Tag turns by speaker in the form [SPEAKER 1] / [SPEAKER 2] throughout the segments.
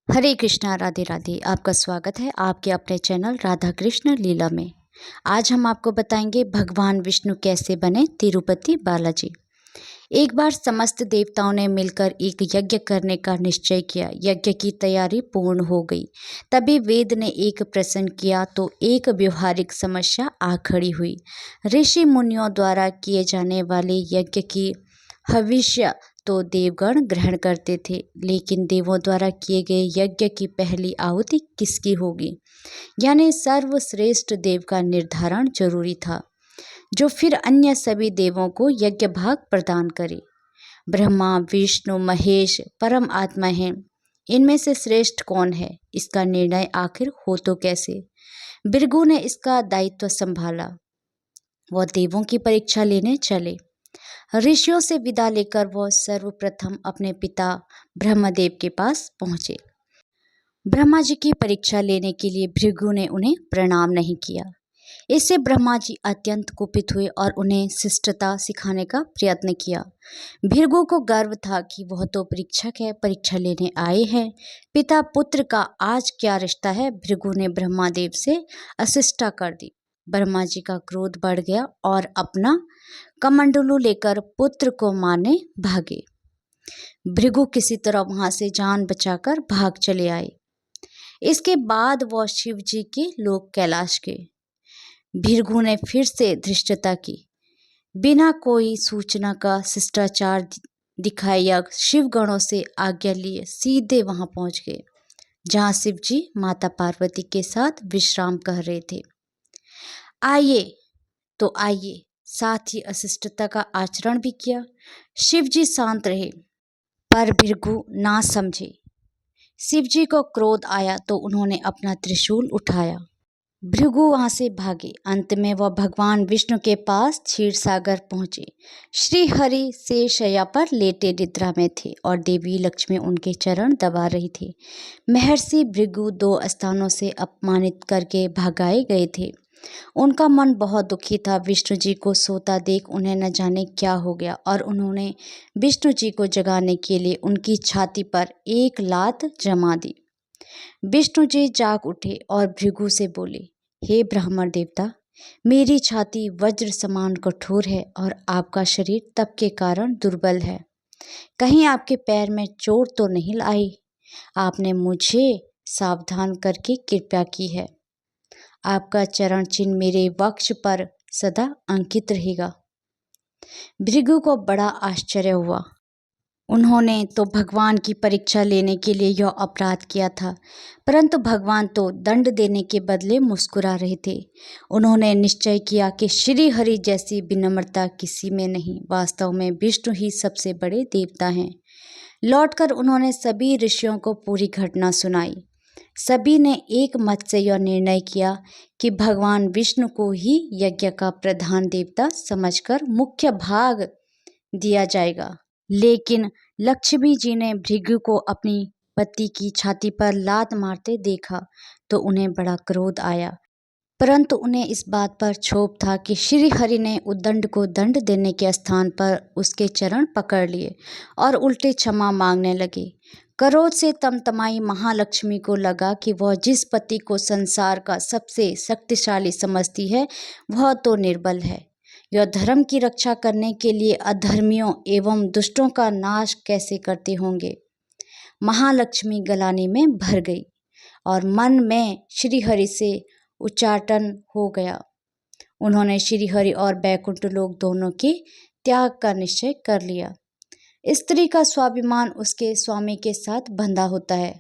[SPEAKER 1] हरे कृष्णा, राधे राधे। आपका स्वागत है आपके अपने चैनल राधा कृष्ण लीला में। आज हम आपको बताएंगे भगवान विष्णु कैसे बने तिरुपति बालाजी। एक बार समस्त देवताओं ने मिलकर एक यज्ञ करने का निश्चय किया। यज्ञ की तैयारी पूर्ण हो गई। तभी वेद ने एक प्रश्न किया तो एक व्यवहारिक समस्या आ खड़ी हुई। ऋषि मुनियों द्वारा किए जाने वाले यज्ञ की हविष्य तो देवगण ग्रहण करते थे, लेकिन देवों द्वारा किए गए यज्ञ की पहली आहुति किसकी होगी, यानी सर्वश्रेष्ठ देव का निर्धारण जरूरी था, जो फिर अन्य सभी देवों को यज्ञ भाग प्रदान करे। ब्रह्मा, विष्णु, महेश परम आत्मा हैं। इनमें से श्रेष्ठ कौन है, इसका निर्णय आखिर हो तो कैसे। भृगु ने इसका दायित्व संभाला। वह देवों की परीक्षा लेने चले। ऋषियों से विदा लेकर वह सर्वप्रथम अपने पिता ब्रह्मदेव के पास पहुंचे। ब्रह्मा जी की परीक्षा लेने के लिए भृगु ने उन्हें प्रणाम नहीं किया। इससे ब्रह्मा जी अत्यंत कुपित हुए और उन्हें शिष्टता सिखाने का प्रयत्न किया। भृगु को गर्व था कि वह तो परीक्षक है, परीक्षा लेने आए हैं। पिता पुत्र का आज क्या रिश्ता है। भृगु ने ब्रह्मादेव से अशिष्टा कर दी। ब्रह्मा जी का क्रोध बढ़ गया और अपना कमंडलू लेकर पुत्र को मारने भागे। भृगु किसी तरह वहां से जान बचाकर भाग चले आए। इसके बाद वह शिव जी के लोक कैलाश गए। भृगु ने फिर से धृष्टता की। बिना कोई सूचना का शिष्टाचार दिखाए या शिव गणों से आज्ञा लिए सीधे वहां पहुंच गए, जहां शिव जी माता पार्वती के साथ विश्राम कर रहे थे। आइए, साथ ही अशिष्टता का आचरण भी किया। शिव जी शांत रहे, पर भृगु ना समझे। शिव जी को क्रोध आया तो उन्होंने अपना त्रिशूल उठाया। भृगु वहां से भागे। अंत में वह भगवान विष्णु के पास क्षीर सागर पहुंचे। श्री हरि शेषशय्या पर लेटे निद्रा में थे और देवी लक्ष्मी उनके चरण दबा रही थी। महर्षि भृगु 2 स्थानों से अपमानित करके भगाए गए थे। उनका मन बहुत दुखी था। विष्णु जी को सोता देख उन्हें न जाने क्या हो गया और उन्होंने विष्णु जी को जगाने के लिए उनकी छाती पर एक लात जमा दी। विष्णु जी जाग उठे और भृगु से बोले, हे ब्राह्मण देवता, मेरी छाती वज्र समान कठोर है और आपका शरीर तप के कारण दुर्बल है। कहीं आपके पैर में चोट तो नहीं आई। आपने मुझे सावधान करके कृपा की है। आपका चरण चिन्ह मेरे वक्ष पर सदा अंकित रहेगा। भृगु को बड़ा आश्चर्य हुआ। उन्होंने तो भगवान की परीक्षा लेने के लिए यह अपराध किया था, परंतु भगवान तो दंड देने के बदले मुस्कुरा रहे थे। उन्होंने निश्चय किया कि श्री हरि जैसी विनम्रता किसी में नहीं। वास्तव में विष्णु ही सबसे बड़े देवता हैं। लौटकर उन्होंने सभी ऋषियों को पूरी घटना सुनाई। सभी ने एक मत से यह निर्णय किया कि भगवान विष्णु को ही यज्ञ का प्रधान देवता समझकर मुख्य भाग दिया जाएगा। लेकिन लक्ष्मी जी ने भृगु को अपनी पति की छाती पर लात मारते देखा तो उन्हें बड़ा क्रोध आया, परंतु उन्हें इस बात पर क्षोभ था कि श्री हरि ने उद्दंड को दंड देने के स्थान पर उसके चरण पकड़ लिए और उल्टे क्षमा मांगने लगे। क्रोध से तमतमाई महालक्ष्मी को लगा कि वह जिस पति को संसार का सबसे शक्तिशाली समझती है वह तो निर्बल है। यह धर्म की रक्षा करने के लिए अधर्मियों एवं दुष्टों का नाश कैसे करते होंगे। महालक्ष्मी गलानी में भर गई और मन में श्रीहरि से उच्चाटन हो गया। उन्होंने श्रीहरि और बैकुंठ लोक दोनों के त्याग का निश्चय कर लिया। स्त्री का स्वाभिमान उसके स्वामी के साथ बंधा होता है।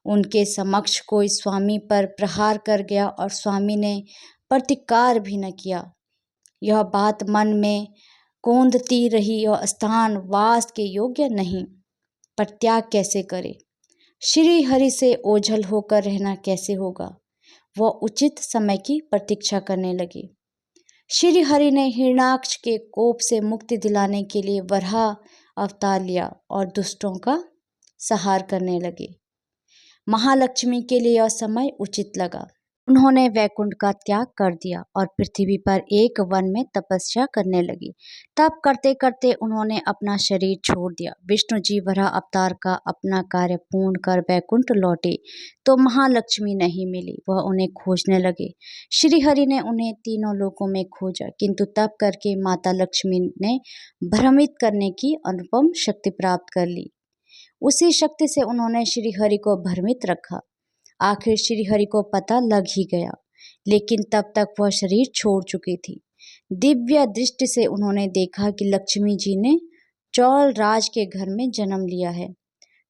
[SPEAKER 1] उनके समक्ष कोई स्वामी पर प्रहार कर गया और स्वामी ने प्रतिकार भी न किया। यह बात मन में कौंधती रही। यह स्थान वास के योग्य नहीं, पर त्याग कैसे करे। श्री हरि से ओझल होकर रहना कैसे होगा। वह उचित समय की प्रतीक्षा करने लगे। श्री हरि ने हिरण्याक्ष के कोप से मुक्ति दिलाने के लिए वराह अवतार लिया और दुष्टों का संहार करने लगे। महालक्ष्मी के लिए यह समय उचित लगा। उन्होंने वैकुंठ का त्याग कर दिया और पृथ्वी पर एक वन में तपस्या करने लगी। तप करते करते उन्होंने अपना शरीर छोड़ दिया। विष्णु जी वराह अवतार का अपना कार्य पूर्ण कर वैकुंठ लौटे तो महालक्ष्मी नहीं मिली। वह उन्हें खोजने लगे। श्री हरि ने उन्हें तीनों लोकों में खोजा, किंतु तप करके माता लक्ष्मी ने भ्रमित करने की अनुपम शक्ति प्राप्त कर ली। उसी शक्ति से उन्होंने श्री हरि को भ्रमित रखा। आखिर श्री हरि को पता लग ही गया, लेकिन तब तक वह शरीर छोड़ चुकी थी। दिव्य दृष्टि से उन्होंने देखा कि लक्ष्मी जी ने चौल राज के घर में जन्म लिया है।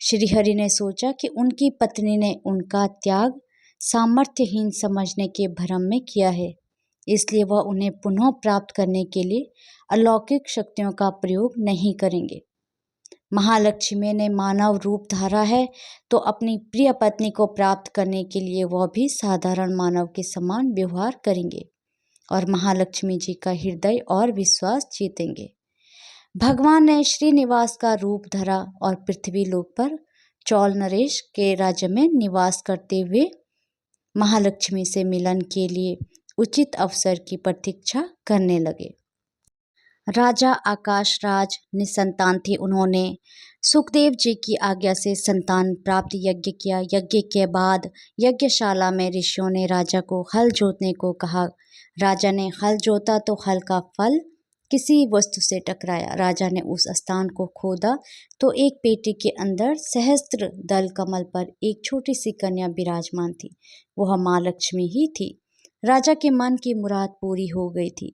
[SPEAKER 1] श्री हरि ने सोचा कि उनकी पत्नी ने उनका त्याग सामर्थ्यहीन समझने के भ्रम में किया है, इसलिए वह उन्हें पुनः प्राप्त करने के लिए अलौकिक शक्तियों का प्रयोग नहीं करेंगे। महालक्ष्मी ने मानव रूप धारा है तो अपनी प्रिय पत्नी को प्राप्त करने के लिए वह भी साधारण मानव के समान व्यवहार करेंगे और महालक्ष्मी जी का हृदय और विश्वास जीतेंगे। भगवान ने श्रीनिवास का रूप धरा और पृथ्वी लोक पर चौल नरेश के राज्य में निवास करते हुए महालक्ष्मी से मिलन के लिए उचित अवसर की प्रतीक्षा करने लगे। राजा आकाश राज निसंतान थे। उन्होंने सुखदेव जी की आज्ञा से संतान प्राप्त यज्ञ किया। यज्ञ के बाद यज्ञशाला में ऋषियों ने राजा को हल जोतने को कहा। राजा ने हल जोता तो हल का फल किसी वस्तु से टकराया। राजा ने उस स्थान को खोदा तो एक पेटी के अंदर सहस्त्र दल कमल पर एक छोटी सी कन्या विराजमान थी। वह माँ लक्ष्मी ही थी। राजा के मन की मुराद पूरी हो गई थी।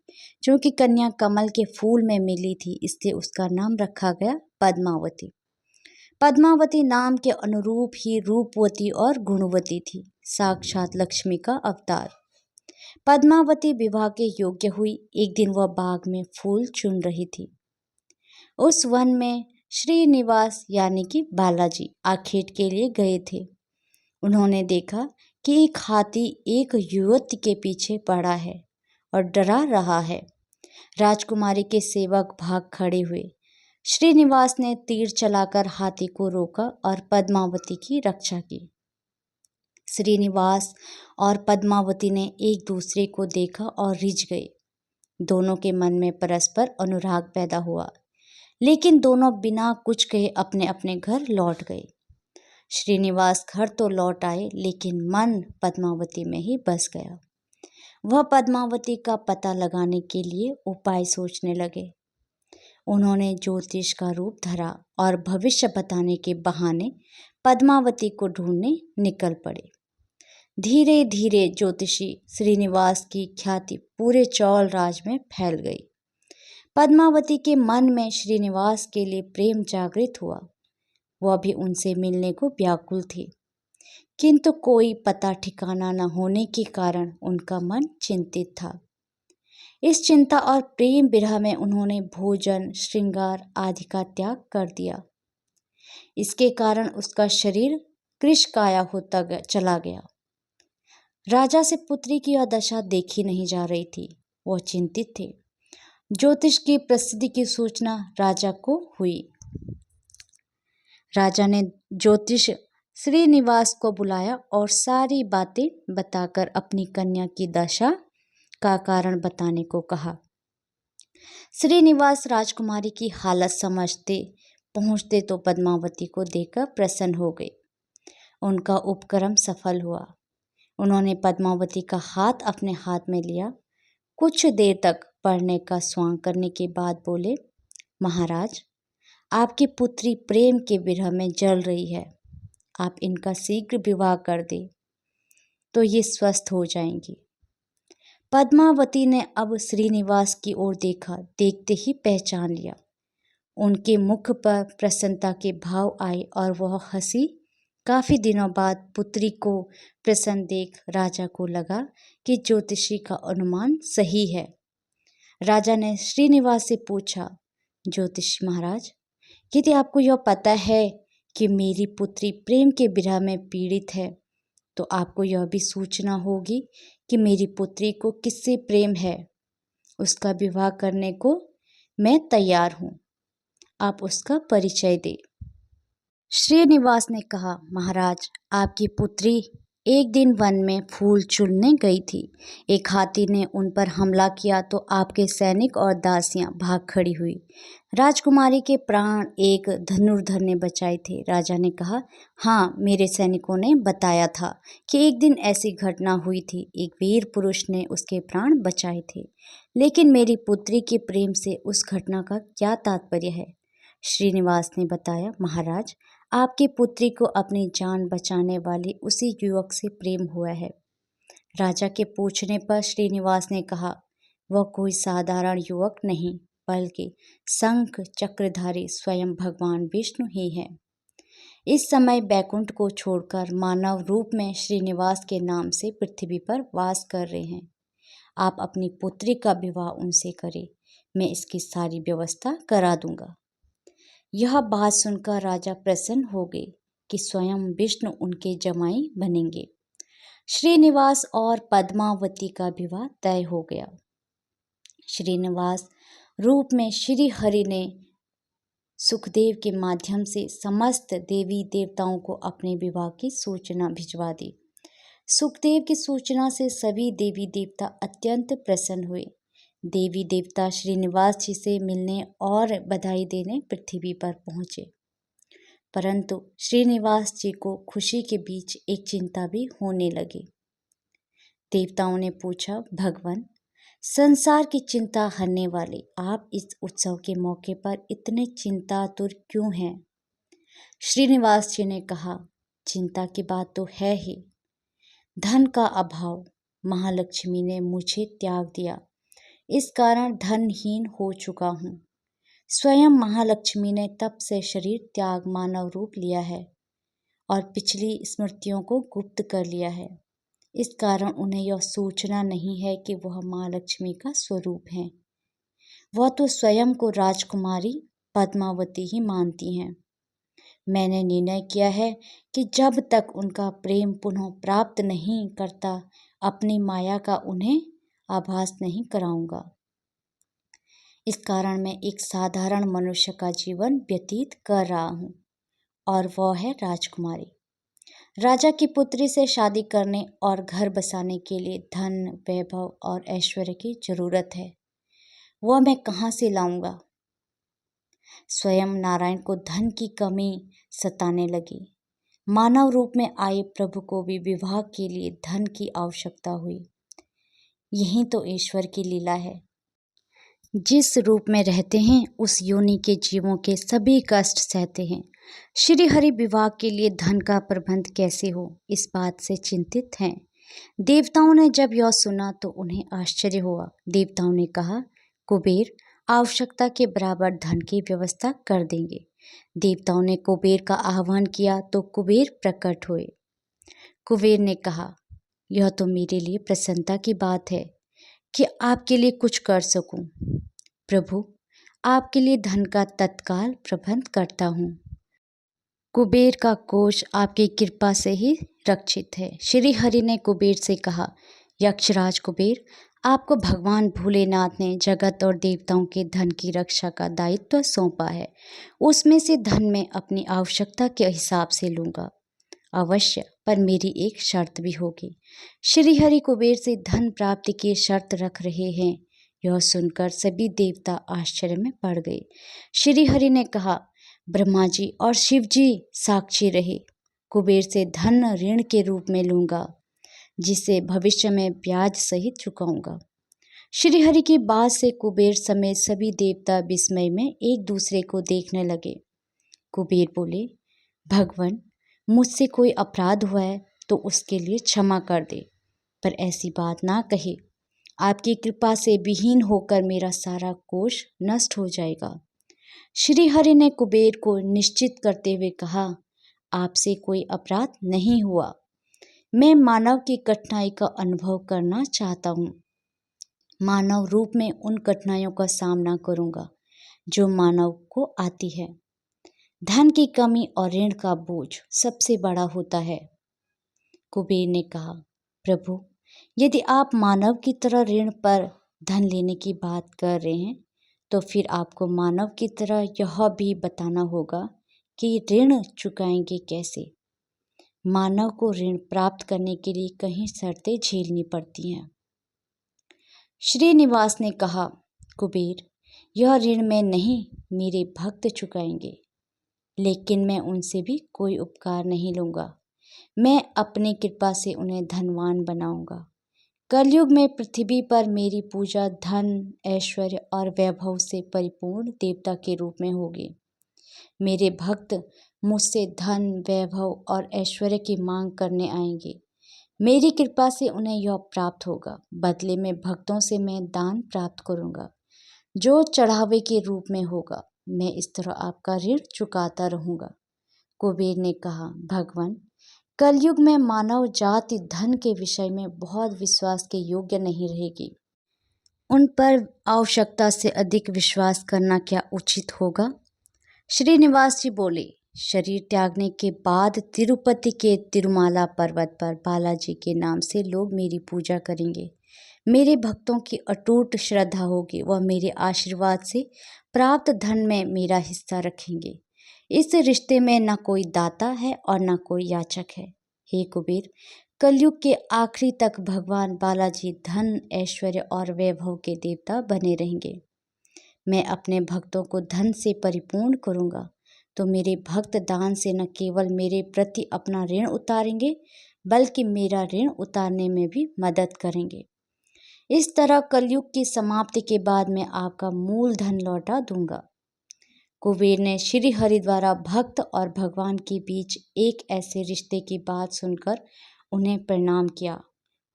[SPEAKER 1] क्योंकि कन्या कमल के फूल में मिली थी, इसलिए उसका नाम रखा गया पद्मावती। पद्मावती नाम के अनुरूप ही रूपवती और गुणवती थी, साक्षात लक्ष्मी का अवतार। पद्मावती विवाह के योग्य हुई। एक दिन वह बाग में फूल चुन रही थी। उस वन में श्रीनिवास यानी कि बालाजी आखेट के लिए गए थे। उन्होंने देखा कि एक हाथी एक युवती के पीछे पड़ा है और डरा रहा है। राजकुमारी के सेवक भाग खड़े हुए। श्रीनिवास ने तीर चलाकर हाथी को रोका और पद्मावती की रक्षा की। श्रीनिवास और पद्मावती ने एक दूसरे को देखा और रिझ गए। दोनों के मन में परस्पर अनुराग पैदा हुआ, लेकिन दोनों बिना कुछ कहे अपने अपने घर लौट गए। श्रीनिवास घर तो लौट आए, लेकिन मन पद्मावती में ही बस गया। वह पद्मावती का पता लगाने के लिए उपाय सोचने लगे। उन्होंने ज्योतिष का रूप धरा और भविष्य बताने के बहाने पद्मावती को ढूंढने निकल पड़े। धीरे धीरे ज्योतिषी श्रीनिवास की ख्याति पूरे चौल राज में फैल गई। पद्मावती के मन में श्रीनिवास के लिए प्रेम जागृत हुआ। वह भी उनसे मिलने को व्याकुल थी, किंतु कोई पता ठिकाना न होने के कारण उनका मन चिंतित था। इस चिंता और प्रेम विरह में उन्होंने भोजन, श्रृंगार आदि का त्याग कर दिया। इसके कारण उसका शरीर कृशकाया होता चला गया। राजा से पुत्री की यह दशा देखी नहीं जा रही थी। वह चिंतित थे। ज्योतिष की प्रसिद्धि की सूचना राजा को हुई। राजा ने ज्योतिष श्रीनिवास को बुलाया और सारी बातें बताकर अपनी कन्या की दशा का कारण बताने को कहा। श्रीनिवास राजकुमारी की हालत समझते पहुंचते तो पद्मावती को देखकर प्रसन्न हो गए। उनका उपक्रम सफल हुआ। उन्होंने पद्मावती का हाथ अपने हाथ में लिया। कुछ देर तक पढ़ने का स्वांग करने के बाद बोले, महाराज, आपकी पुत्री प्रेम के विरह में जल रही है। आप इनका शीघ्र विवाह कर दें तो ये स्वस्थ हो जाएंगी। पद्मावती ने अब श्रीनिवास की ओर देखा। देखते ही पहचान लिया। उनके मुख पर प्रसन्नता के भाव आए और वह हंसी। काफी दिनों बाद पुत्री को प्रसन्न देख राजा को लगा कि ज्योतिषी का अनुमान सही है। राजा ने श्रीनिवास से पूछा, ज्योतिषी महाराज, यदि आपको यह पता है कि मेरी पुत्री प्रेम के विरह में पीड़ित है, तो आपको यह भी सूचना होगी कि मेरी पुत्री को किससे प्रेम है। उसका विवाह करने को मैं तैयार हूँ। आप उसका परिचय दें। श्रीनिवास ने कहा, महाराज, आपकी पुत्री एक दिन वन में फूल चुनने गई थी। एक हाथी ने उन पर हमला किया तो आपके सैनिक और दासियां भाग खड़ी हुई। राजकुमारी के प्राण एक धनुर्धर ने बचाए थे। राजा ने कहा, हाँ, मेरे सैनिकों ने बताया था कि एक दिन ऐसी घटना हुई थी। एक वीर पुरुष ने उसके प्राण बचाए थे। लेकिन मेरी पुत्री के प्रेम से उस घटना का क्या तात्पर्य है? श्रीनिवास ने बताया, महाराज, आपकी पुत्री को अपनी जान बचाने वाले उसी युवक से प्रेम हुआ है। राजा के पूछने पर श्रीनिवास ने कहा, वह कोई साधारण युवक नहीं, बल्कि शंख चक्रधारी स्वयं भगवान विष्णु ही है। इस समय बैकुंठ को छोड़कर मानव रूप में श्रीनिवास के नाम से पृथ्वी पर वास कर रहे हैं। आप अपनी पुत्री का विवाह उनसे करें, मैं इसकी सारी व्यवस्था करा दूंगा। यह बात सुनकर राजा प्रसन्न हो गए कि स्वयं विष्णु उनके जमाई बनेंगे। श्रीनिवास और पद्मावती का विवाह तय हो गया। श्रीनिवास रूप में श्री हरि ने सुखदेव के माध्यम से समस्त देवी देवताओं को अपने विवाह की सूचना भिजवा दी। सुखदेव की सूचना से सभी देवी देवता अत्यंत प्रसन्न हुए। देवी देवता श्रीनिवास जी से मिलने और बधाई देने पृथ्वी पर पहुंचे, परंतु श्रीनिवास जी को खुशी के बीच एक चिंता भी होने लगी। देवताओं ने पूछा, भगवान, संसार की चिंता हरने वाले आप इस उत्सव के मौके पर इतने चिंतातुर क्यों हैं? श्रीनिवास जी ने कहा, चिंता की बात तो है ही। धन का अभाव, महालक्ष्मी ने मुझे त्याग दिया, इस कारण धनहीन हो चुका हूँ। स्वयं महालक्ष्मी ने तब से शरीर त्याग मानव रूप लिया है और पिछली स्मृतियों को गुप्त कर लिया है। इस कारण उन्हें यह सूचना नहीं है कि वह महालक्ष्मी का स्वरूप है। वह तो स्वयं को राजकुमारी पद्मावती ही मानती हैं। मैंने निर्णय किया है कि जब तक उनका प्रेम पुनः प्राप्त नहीं करता, अपनी माया का उन्हें आभास नहीं कराऊंगा। इस कारण मैं एक साधारण मनुष्य का जीवन व्यतीत कर रहा हूँ, और वह है राजकुमारी। राजा की पुत्री से शादी करने और घर बसाने के लिए धन, वैभव और ऐश्वर्य की जरूरत है। वह मैं कहाँ से लाऊंगा? स्वयं नारायण को धन की कमी सताने लगी। मानव रूप में आए प्रभु को भी विवाह के लिए धन की आवश्यकता हुई। यही तो ईश्वर की लीला है। जिस रूप में रहते हैं उस योनि के जीवों के सभी कष्ट सहते हैं। श्री हरि विवाह के लिए धन का प्रबंध कैसे हो, इस बात से चिंतित हैं। देवताओं ने जब यह सुना तो उन्हें आश्चर्य हुआ। देवताओं ने कहा, कुबेर आवश्यकता के बराबर धन की व्यवस्था कर देंगे। देवताओं ने कुबेर का आह्वान किया तो कुबेर प्रकट हुए। कुबेर ने कहा, यह तो मेरे लिए प्रसन्नता की बात है कि आपके लिए कुछ कर सकूं। प्रभु, आपके लिए धन का तत्काल प्रबंध करता हूँ। कुबेर का कोष आपकी कृपा से ही रक्षित है। श्री हरि ने कुबेर से कहा, यक्षराज कुबेर, आपको भगवान भोलेनाथ ने जगत और देवताओं के धन की रक्षा का दायित्व सौंपा है। उसमें से धन मैं अपनी आवश्यकता के हिसाब से लूँगा अवश्य, पर मेरी एक शर्त भी होगी। श्री हरि कुबेर से धन प्राप्ति की शर्त रख रहे हैं। यह सुनकर सभी देवता आश्चर्य में पड़ गए। श्री हरि ने कहा, ब्रह्मा जी और शिव जी साक्षी रहे, कुबेर से धन ऋण के रूप में लूँगा, जिसे भविष्य में ब्याज सहित चुकाऊंगा। श्री हरि की बात से कुबेर समेत सभी देवता विस्मय में एक दूसरे को देखने लगे। कुबेर बोले, भगवान, मुझसे कोई अपराध हुआ है तो उसके लिए क्षमा कर दे, पर ऐसी बात ना कहे। आपकी कृपा से विहीन होकर मेरा सारा कोष नष्ट हो जाएगा। श्री हरि ने कुबेर को निश्चित करते हुए कहा, आपसे कोई अपराध नहीं हुआ। मैं मानव की कठिनाई का अनुभव करना चाहता हूँ। मानव रूप में उन कठिनाइयों का सामना करूँगा जो मानव को आती है। धन की कमी और ऋण का बोझ सबसे बड़ा होता है। कुबेर ने कहा, प्रभु, यदि आप मानव की तरह ऋण पर धन लेने की बात कर रहे हैं तो फिर आपको मानव की तरह यह भी बताना होगा कि ऋण चुकाएंगे कैसे। मानव को ऋण प्राप्त करने के लिए कई शर्तें झेलनी पड़ती हैं। श्रीनिवास ने कहा, कुबेर, यह ऋण मैं नहीं, मेरे भक्त चुकाएंगे, लेकिन मैं उनसे भी कोई उपकार नहीं लूँगा। मैं अपनी कृपा से उन्हें धनवान बनाऊंगा। कलयुग में पृथ्वी पर मेरी पूजा धन, ऐश्वर्य और वैभव से परिपूर्ण देवता के रूप में होगी। मेरे भक्त मुझसे धन, वैभव और ऐश्वर्य की मांग करने आएंगे। मेरी कृपा से उन्हें यह प्राप्त होगा। बदले में भक्तों से मैं दान प्राप्त करूंगा, जो चढ़ावे के रूप में होगा। मैं इस तरह आपका ऋण चुकाता रहूंगा। कुबेर ने कहा, भगवान, कलयुग में मानव जाति धन के विषय में बहुत विश्वास के योग्य नहीं रहेगी। उन पर आवश्यकता से अधिक विश्वास करना क्या उचित होगा? श्रीनिवास जी बोले, शरीर त्यागने के बाद तिरुपति के तिरुमाला पर्वत पर बालाजी के नाम से लोग मेरी पूजा करेंगे। मेरे भक्तों की अटूट श्रद्धा होगी। वह मेरे आशीर्वाद से प्राप्त धन में मेरा हिस्सा रखेंगे। इस रिश्ते में न कोई दाता है और न कोई याचक है। हे कुबेर, कलयुग के आखिरी तक भगवान बालाजी धन, ऐश्वर्य और वैभव के देवता बने रहेंगे। मैं अपने भक्तों को धन से परिपूर्ण करूंगा, तो मेरे भक्त दान से न केवल मेरे प्रति अपना ऋण उतारेंगे, बल्कि मेरा ऋण उतारने में भी मदद करेंगे। इस तरह कलयुग की समाप्ति के बाद मैं आपका मूल धन लौटा दूंगा। कुबेर ने श्री हरि द्वारा भक्त और भगवान के बीच एक ऐसे रिश्ते की बात सुनकर उन्हें प्रणाम किया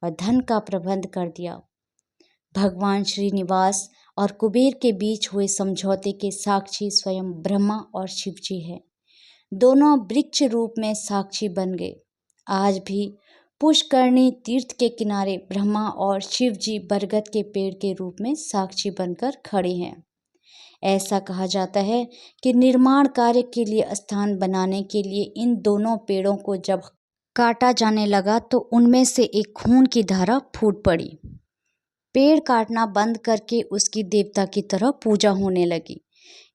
[SPEAKER 1] और धन का प्रबंध कर दिया। भगवान श्रीनिवास और कुबेर के बीच हुए समझौते के साक्षी स्वयं ब्रह्मा और शिव जी हैं। दोनों वृक्ष रूप में साक्षी बन गए। आज भी पुष्करणी तीर्थ के किनारे ब्रह्मा और शिव जी बरगद के पेड़ के रूप में साक्षी बनकर खड़े हैं। ऐसा कहा जाता है कि निर्माण कार्य के लिए स्थान बनाने के लिए इन दोनों पेड़ों को जब काटा जाने लगा तो उनमें से एक खून की धारा फूट पड़ी। पेड़ काटना बंद करके उसकी देवता की तरह पूजा होने लगी।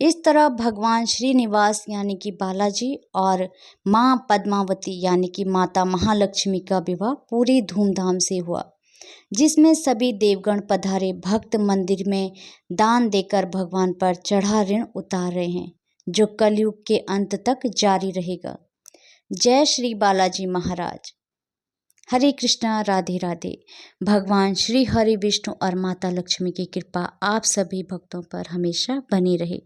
[SPEAKER 1] इस तरह भगवान श्रीनिवास यानी कि बालाजी और माँ पद्मावती यानी कि माता महालक्ष्मी का विवाह पूरी धूमधाम से हुआ, जिसमें सभी देवगण पधारे। भक्त मंदिर में दान देकर भगवान पर चढ़ा ऋण उतार रहे हैं, जो कलयुग के अंत तक जारी रहेगा। जय श्री बालाजी महाराज। हरे कृष्णा, राधे राधे। भगवान श्री हरि विष्णु और माता लक्ष्मी की कृपा आप सभी भक्तों पर हमेशा बनी रहे।